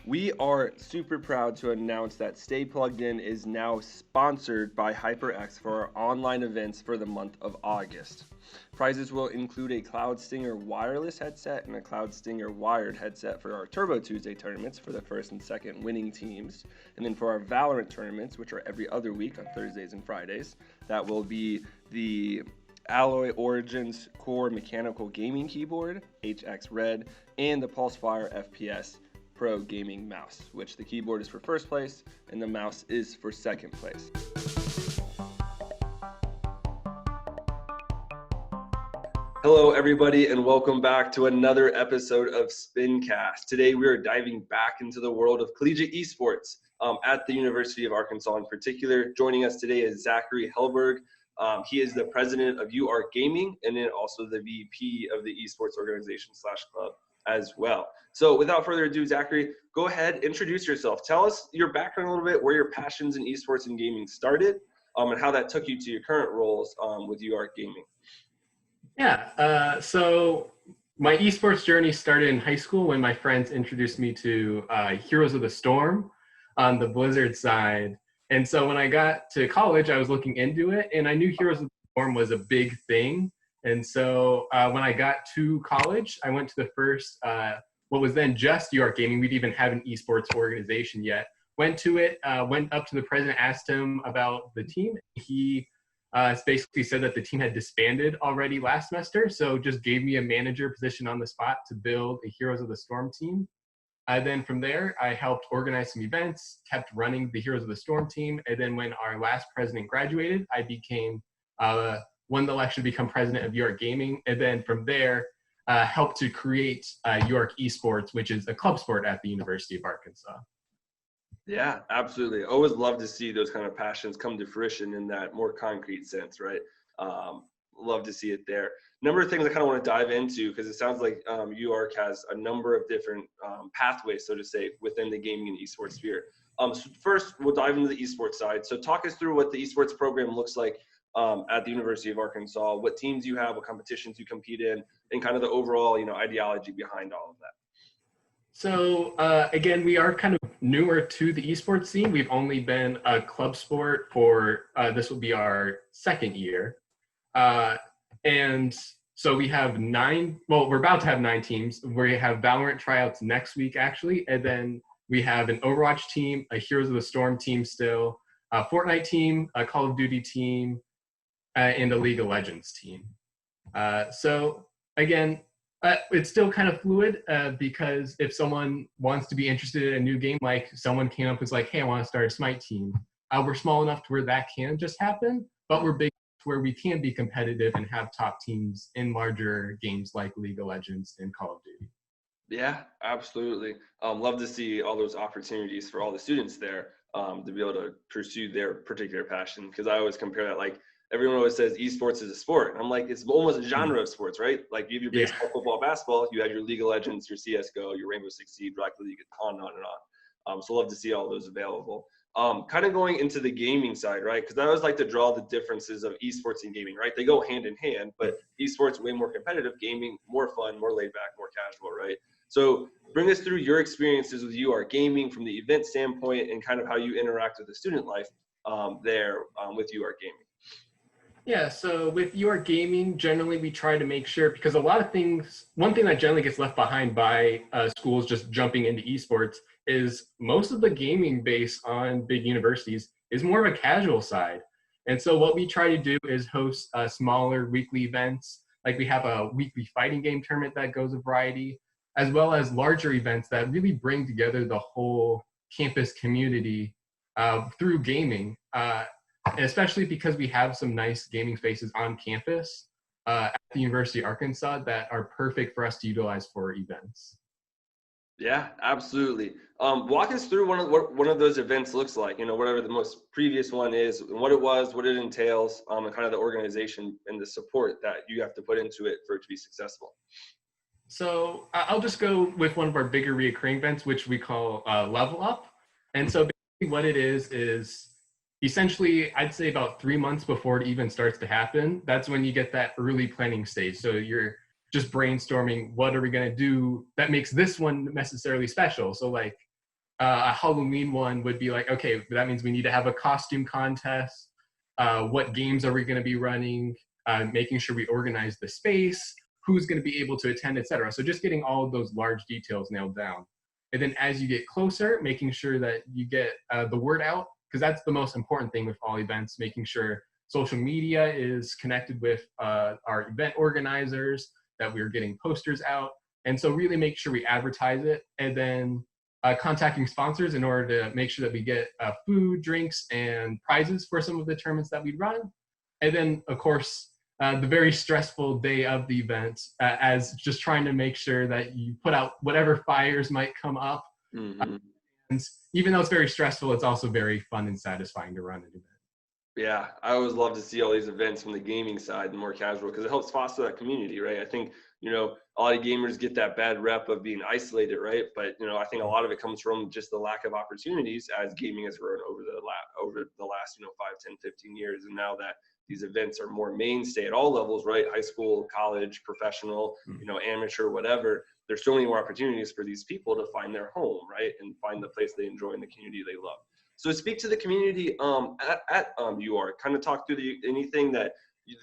We are super proud to announce that Stay Plugged In is now sponsored by HyperX for our online events for the month of August. Prizes will include a Cloud Stinger wireless headset and a Cloud Stinger wired headset for our Turbo Tuesday tournaments for the first and second winning teams. And then for our Valorant tournaments, which are every other week on Thursdays and Fridays, that will be the Alloy Origins Core Mechanical Gaming Keyboard, HX Red, and the Pulsefire FPS Pro Gaming Mouse, which the keyboard is for first place and the mouse is for second place. Hello, everybody, and welcome back to another episode of Spincast. Today, we are diving back into the world of collegiate esports at the University of Arkansas in particular. Joining us today is ZACHARY HELBERG. He is the president of UARK Gaming and then also the VP of the Esports Organization / Club as well. So without further ado, ZACHARY, go ahead, introduce yourself. Tell us your background a little bit, where your passions in esports and gaming started, and how that took you to your current roles with UARK Gaming. Yeah, so my esports journey started in high school when my friends introduced me to Heroes of the Storm on the Blizzard side. And so when I got to college, I was looking into it, and I knew Heroes of the Storm was a big thing. And so when I got to college, I went to the first, what was then just UARK Gaming. We didn't even have an esports organization yet. Went to it, went up to the president, asked him about the team. He basically said that the team had disbanded already last semester, so just gave me a manager position on the spot to build a Heroes of the Storm team. Then from there, I helped organize some events, kept running the Heroes of the Storm team, and then when our last president graduated, I became won the election to become president of UARK Gaming, and then from there, helped to create UARK Esports, which is a club sport at the University of Arkansas. Yeah, absolutely. Always love to see those kind of passions come to fruition in that more concrete sense, right? Love to see it there. Number of things I kind of want to dive into, because it sounds like UARK has a number of different pathways, so to say, within the gaming and esports sphere. So first, we'll dive into the esports side. So talk us through what the esports program looks like at the University of Arkansas, what teams you have, what competitions you compete in, and kind of the overall, ideology behind all of that. So again, we are kind of newer to the esports scene. We've only been a club sport for, this will be our second year. And so we have we're about to have 9 teams. We have Valorant tryouts next week, actually. And then we have an Overwatch team, a Heroes of the Storm team still, a Fortnite team, a Call of Duty team, and a League of Legends team. So again, it's still kind of fluid because if someone wants to be interested in a new game, like someone came up and was like, hey, I want to start a Smite team. We're small enough to where that can just happen, but we're big enough to where we can be competitive and have top teams in larger games like League of Legends and Call of Duty. Yeah, absolutely. Love to see all those opportunities for all the students there to be able to pursue their particular passion. Because I always compare that, like, everyone always says esports is a sport. I'm like, it's almost a genre of sports, right? Like you have your baseball, football, basketball, you have your League of Legends, your CSGO, your Rainbow Six Siege, Rocket League, on and on and on. So love to see all those available. Kind of going into the gaming side, right? Because I always like to draw the differences of esports and gaming, right? They go hand in hand, but esports way more competitive, gaming more fun, more laid back, more casual, right? So bring us through your experiences with UARK Gaming from the event standpoint and kind of how you interact with the student life there with UARK Gaming. Yeah, so with UARK Gaming, generally we try to make sure, because a lot of things, one thing that generally gets left behind by schools just jumping into esports is most of the gaming base on big universities is more of a casual side. And so what we try to do is host smaller weekly events, like we have a weekly fighting game tournament that goes a variety, as well as larger events that really bring together the whole campus community through gaming. Especially because we have some nice gaming spaces on campus at the University of Arkansas that are perfect for us to utilize for events. Yeah, absolutely. Walk us through what one of those events looks like, whatever the most previous one is, and what it was, what it entails, and kind of the organization and the support that you have to put into it for it to be successful. So I'll just go with one of our bigger recurring events, which we call Level Up. And so basically what it is essentially, I'd say about 3 months before it even starts to happen, that's when you get that early planning stage. So you're just brainstorming, what are we going to do that makes this one necessarily special? So like A Halloween one would be like, okay, that means we need to have a costume contest. What games are we going to be running? Making sure we organize the space, who's going to be able to attend, etc. So just getting all of those large details nailed down. And then as you get closer, making sure that you get the word out, because that's the most important thing with all events, making sure social media is connected with our event organizers, that we're getting posters out. And so really make sure we advertise it, and then contacting sponsors in order to make sure that we get food, drinks, and prizes for some of the tournaments that we run. And then, of course, the very stressful day of the event, as just trying to make sure that you put out whatever fires might come up. Mm-hmm. And even though it's very stressful, it's also very fun and satisfying to run an event. Yeah, I always love to see all these events from the gaming side and more casual, because it helps foster that community, right? I think, a lot of gamers get that bad rep of being isolated, right? But, I think a lot of it comes from just the lack of opportunities as gaming has grown over the last, 5, 10, 15 years. And now that these events are more mainstay at all levels, right? High school, college, professional, amateur, whatever. There's so many more opportunities for these people to find their home, right? And find the place they enjoy and the community they love. So speak to the community at UR. Kind of talk through anything that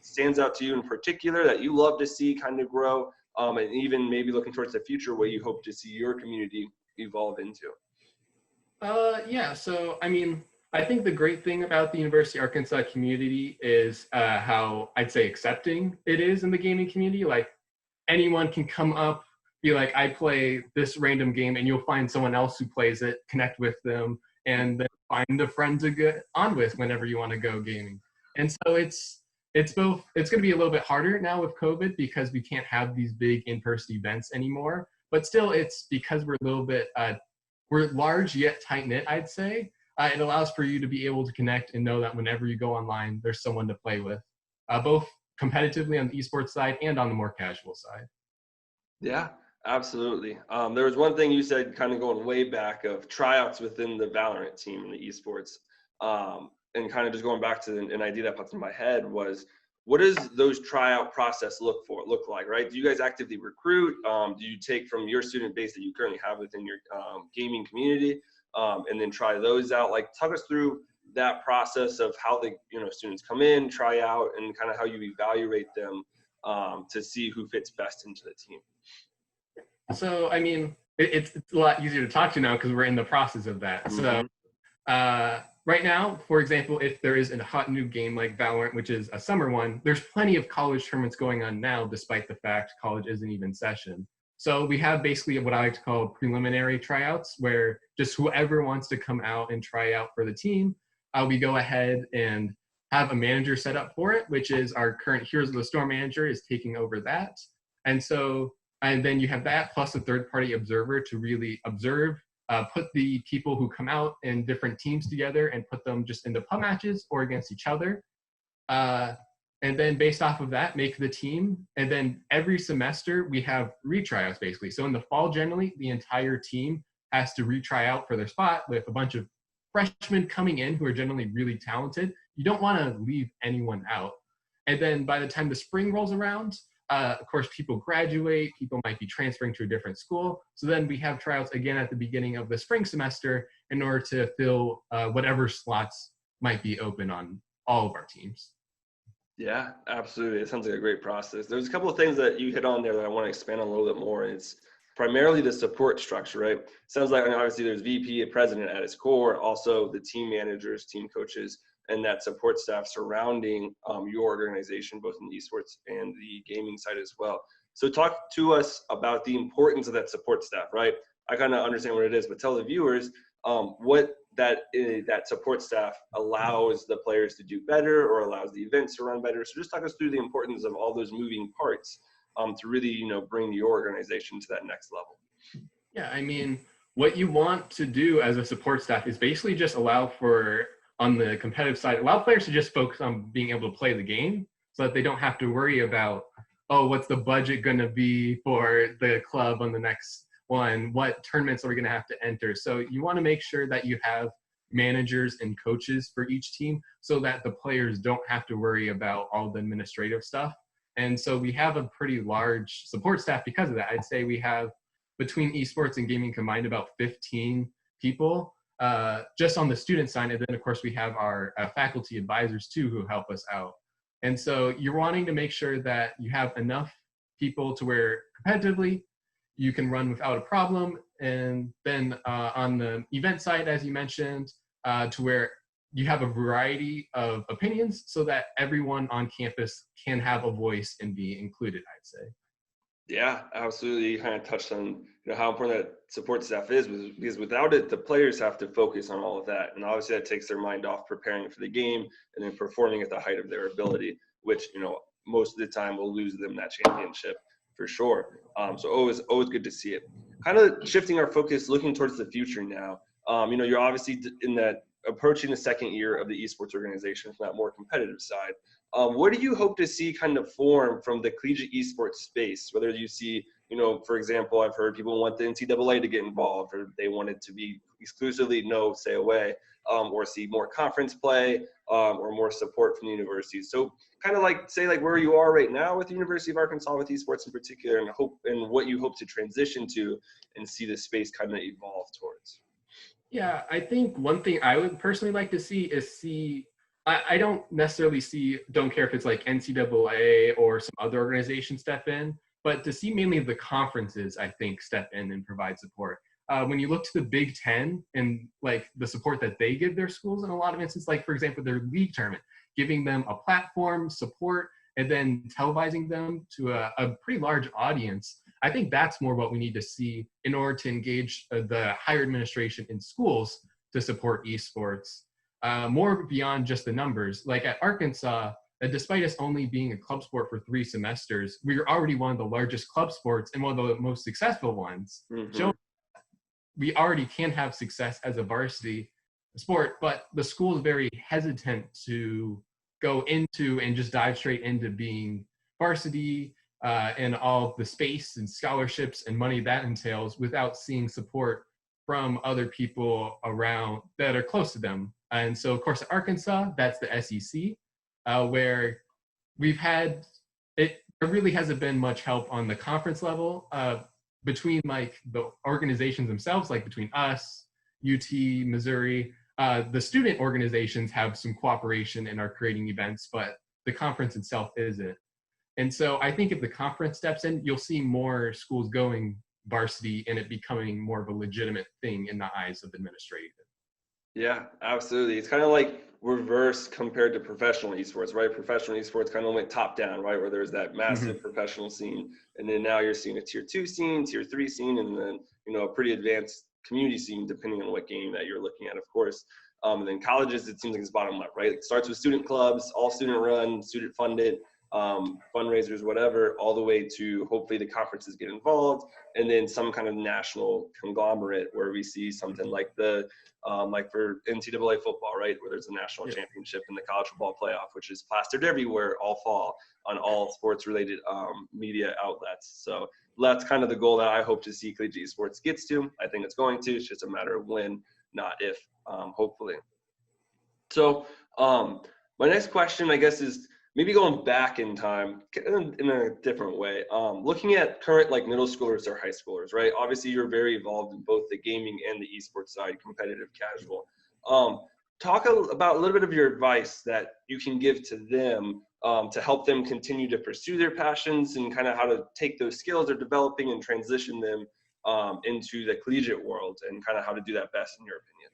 stands out to you in particular that you love to see kind of grow, and even maybe looking towards the future where you hope to see your community evolve into. Yeah, so I think the great thing about the University of Arkansas community is how I'd say accepting it is in the gaming community. Like anyone can come up, be like, I play this random game, and you'll find someone else who plays it, connect with them, and then find a friend to get on with whenever you want to go gaming. And so it's going to be a little bit harder now with COVID because we can't have these big in-person events anymore. But still, it's because we're a little bit, we're large yet tight-knit, I'd say. It allows for you to be able to connect and know that whenever you go online, there's someone to play with, both competitively on the esports side and on the more casual side. Yeah, absolutely. There was one thing you said, kind of going way back, of tryouts within the Valorant team in the esports. And kind of just going back to an idea that popped in my head was, what does those tryout process look like, right? Do you guys actively recruit? Do you take from your student base that you currently have within your gaming community, and then try those out? Like, talk us through that process of how the students come in, try out, and kind of how you evaluate them to see who fits best into the team. So, it's a lot easier to talk to now because we're in the process of that. Mm-hmm. So, right now, for example, if there is a hot new game like Valorant, which is a summer one, there's plenty of college tournaments going on now, despite the fact college isn't even session. So we have basically what I like to call preliminary tryouts, where just whoever wants to come out and try out for the team, we go ahead and have a manager set up for it, which is our current Heroes of the Storm manager is taking over that. And then you have that plus a third-party observer to really observe, put the people who come out in different teams together and put them just into pub matches or against each other. And then based off of that, make the team. And then every semester we have retryouts basically. So in the fall, generally, the entire team has to retry out for their spot with a bunch of freshmen coming in who are generally really talented. You don't want to leave anyone out. And then by the time the spring rolls around, of course, people graduate, people might be transferring to a different school. So then we have tryouts again at the beginning of the spring semester in order to fill whatever slots might be open on all of our teams. Yeah, absolutely. It sounds like a great process. There's a couple of things that you hit on there that I want to expand on a little bit more. And it's primarily the support structure, right? Sounds like, obviously there's VP, a president at its core, also the team managers, team coaches, and that support staff surrounding your organization, both in the esports and the gaming side as well. So talk to us about the importance of that support staff, right? I kind of understand what it is, but tell the viewers what that support staff allows the players to do better or allows the events to run better. So just talk us through the importance of all those moving parts to really, bring your organization to that next level. Yeah, what you want to do as a support staff is basically just allow for, on the competitive side, allow players to just focus on being able to play the game so that they don't have to worry about, oh, what's the budget going to be for the club on the next one? What tournaments are we going to have to enter? So you want to make sure that you have managers and coaches for each team so that the players don't have to worry about all the administrative stuff. And so we have a pretty large support staff because of that. I'd say we have, between esports and gaming combined, about 15 people just on the student side. And then, of course, we have our faculty advisors, too, who help us out. And so you're wanting to make sure that you have enough people to where competitively you can run without a problem. And then on the event side, as you mentioned, to where you have a variety of opinions so that everyone on campus can have a voice and be included, I'd say. Yeah, absolutely. You kind of touched on how important that support staff is, because without it, the players have to focus on all of that. And obviously that takes their mind off preparing for the game and then performing at the height of their ability, which, most of the time will lose them that championship for sure. So always good to see it. Kind of shifting our focus, looking towards the future now. You're obviously in that approaching the second year of the esports organization from that more competitive side. What do you hope to see kind of form from the collegiate esports space? Whether you see, for example, I've heard people want the NCAA to get involved, or they want it to be exclusively no, stay away, or see more conference play, or more support from the universities. So kind of say where you are right now with the University of Arkansas with esports in particular, and what you hope to transition to and see the space kind of evolve towards. Yeah, I think one thing I would personally like to see is I don't necessarily don't care if it's like NCAA or some other organization step in, but to see mainly the conferences, I think, step in and provide support. When you look to the Big Ten and like the support that they give their schools in a lot of instances, like for example, their league tournament, giving them a platform, support, and then televising them to a pretty large audience. I think that's more what we need to see in order to engage the higher administration in schools to support esports. More beyond just the numbers. Like at Arkansas, despite us only being a club sport for 3 semesters, we are already one of the largest club sports and one of the most successful ones. Mm-hmm. We already can have success as a varsity sport, but the school is very hesitant to go into and just dive straight into being varsity and all of the space and scholarships and money that entails without seeing support from other people around that are close to them. And so, of course, at Arkansas, that's the SEC, where we've had it. There really hasn't been much help on the conference level between like the organizations themselves, like between us, UT, Missouri. The student organizations have some cooperation and are creating events, but the conference itself isn't. And so I think if the conference steps in, you'll see more schools going varsity and it becoming more of a legitimate thing in the eyes of administration. Yeah, absolutely. It's kind of like reverse compared to professional esports, right? Professional esports kind of went top down, right? Where there's that massive professional scene. And then now you're seeing a tier 2 scene, tier 3 scene, and then, a pretty advanced community scene, depending on what game that you're looking at, of course. And then colleges, it seems like it's bottom left, right? It starts with student clubs, all student run, student funded, fundraisers, whatever, all the way to hopefully the conferences get involved, and then some kind of national conglomerate where we see something like like for NCAA football, right, where there's a national championship and the college football playoff, which is plastered everywhere all fall on all sports-related media outlets. So that's kind of the goal that I hope to see Collegiate Esports gets to. I think it's going to. It's just a matter of when, not if, hopefully. So my next question, I guess, is maybe going back in time in a different way, looking at current like middle schoolers or high schoolers, right? Obviously, you're very involved in both the gaming and the esports side, competitive, casual. Talk about a little bit of your advice that you can give to them to help them continue to pursue their passions and kind of how to take those skills they're developing and transition them into the collegiate world, and kind of how to do that best in your opinion.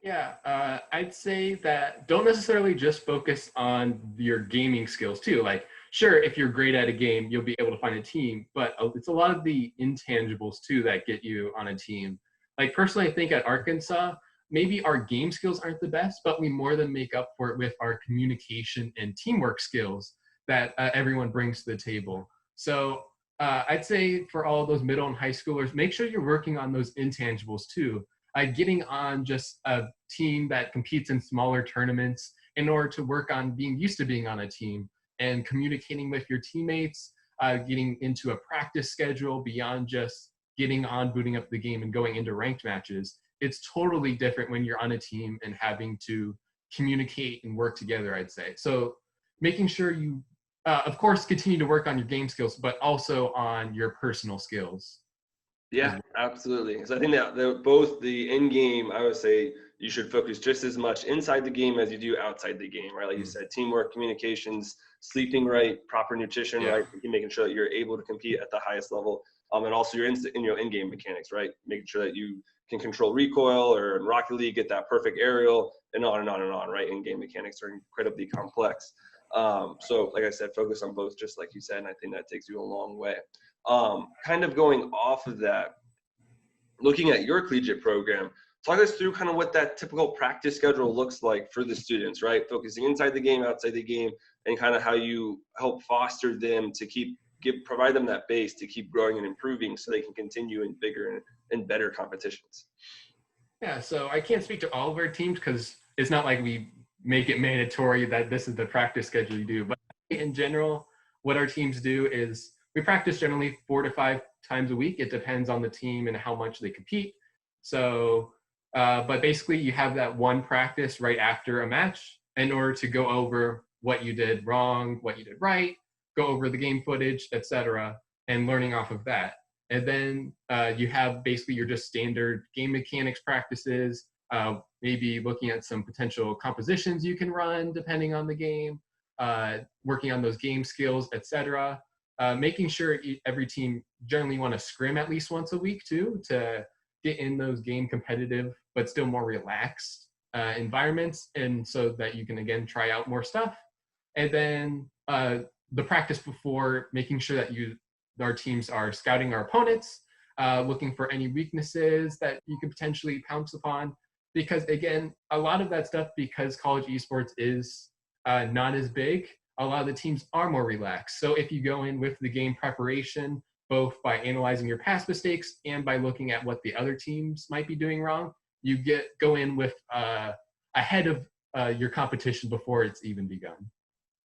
Yeah, I'd say that don't necessarily just focus on your gaming skills too. Like, sure, if you're great at a game, you'll be able to find a team, but it's a lot of the intangibles too that get you on a team. Like personally, I think at Arkansas, maybe our game skills aren't the best, but we more than make up for it with our communication and teamwork skills that everyone brings to the table. So I'd say for all those middle and high schoolers, make sure you're working on those intangibles too. Getting on just a team that competes in smaller tournaments in order to work on being used to being on a team and communicating with your teammates, getting into a practice schedule beyond just getting on, booting up the game and going into ranked matches. It's totally different when you're on a team and having to communicate and work together, I'd say. So making sure you, of course, continue to work on your game skills, but also on your personal skills. as Yeah, well. absolutely. So I think that both the in-game, I would say you should focus just as much inside the game as you do outside the game, right? Like you Mm. said, teamwork, communications, sleeping right, proper nutrition, Yeah. right? Making sure that you're able to compete at the highest level. And also your in-game mechanics, right? Making sure that you can control recoil, or in Rocket League, get that perfect aerial, and on and on and on, right? In-game mechanics are incredibly complex. So like I said, focus on both, just like you said, and I think that takes you a long way. Kind of going off of that, looking at your collegiate program, talk us through kind of what that typical practice schedule looks like for the students, right? Focusing inside the game, outside the game, and kind of how you help foster them to provide them that base to keep growing and improving so they can continue in bigger and better competitions. Yeah, so I can't speak to all of our teams because it's not like we make it mandatory that this is the practice schedule you do. But in general, what our teams do is we practice generally 4 to 5 times a week. It depends on the team and how much they compete. So, but basically, you have that one practice right after a match in order to go over what you did wrong, what you did right, go over the game footage, etc., and learning off of that. And then you have basically your just standard game mechanics practices, maybe looking at some potential compositions you can run depending on the game, working on those game skills, etc. Making sure every team generally want to scrim at least once a week too, to get in those game competitive but still more relaxed environments, and so that you can again try out more stuff. And then the practice before, making sure that our teams are scouting our opponents, looking for any weaknesses that you could potentially pounce upon. Because again, a lot of that stuff, because college esports is not as big, a lot of the teams are more relaxed. So if you go in with the game preparation, both by analyzing your past mistakes and by looking at what the other teams might be doing wrong, you go in with ahead of your competition before it's even begun.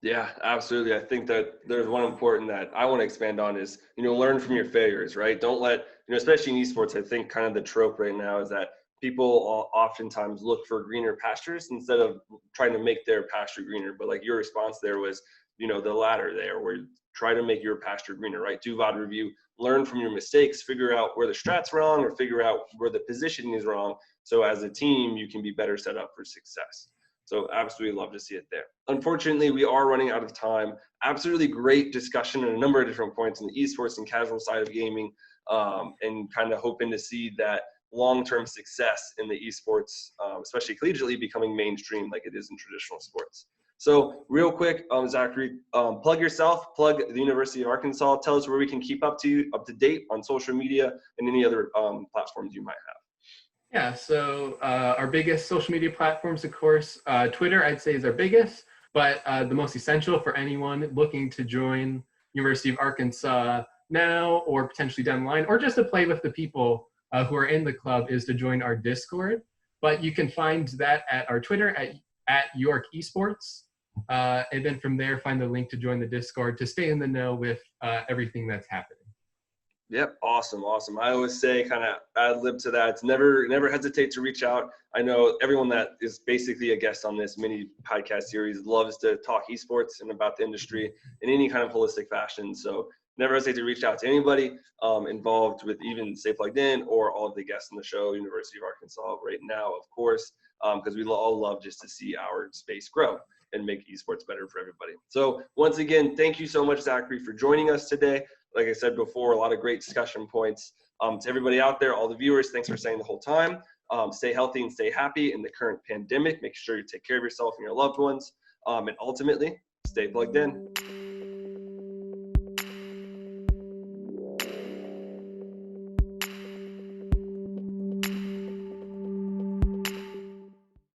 Yeah, absolutely. I think that there's one important that I want to expand on is, learn from your failures, right? Don't let, especially in esports, I think kind of the trope right now is that people oftentimes look for greener pastures instead of trying to make their pasture greener. But like your response there was, the latter there, where you try to make your pasture greener, right? Do VOD review, learn from your mistakes, figure out where the strat's wrong or figure out where the positioning is wrong. So as a team, you can be better set up for success. So absolutely love to see it there. Unfortunately, we are running out of time. Absolutely great discussion on a number of different points in the esports and casual side of gaming, and kind of hoping to see that long-term success in the esports, especially collegiately, becoming mainstream like it is in traditional sports. So real quick, Zachary, plug yourself, plug the University of Arkansas. Tell us where we can keep up to date on social media and any other platforms you might have. Yeah, so our biggest social media platforms, of course, Twitter, I'd say, is our biggest, but the most essential for anyone looking to join University of Arkansas now or potentially down the line, or just to play with the people who are in the club, is to join our Discord. But you can find that at our Twitter at York Esports, and then from there, find the link to join the Discord to stay in the know with everything that's happening. Yep, awesome. I always say, kind of ad lib to that, it's never hesitate to reach out. I know everyone that is basically a guest on this mini podcast series loves to talk esports and about the industry in any kind of holistic fashion. So never hesitate to reach out to anybody involved with even Stay Plugged In or all of the guests on the show, University of Arkansas right now, of course, because we all love just to see our space grow and make esports better for everybody. So once again, thank you so much, Zachary, for joining us today. Like I said before, a lot of great discussion points. To everybody out there, all the viewers, thanks for staying the whole time. Stay healthy and stay happy in the current pandemic. Make sure you take care of yourself and your loved ones. And ultimately, stay plugged in.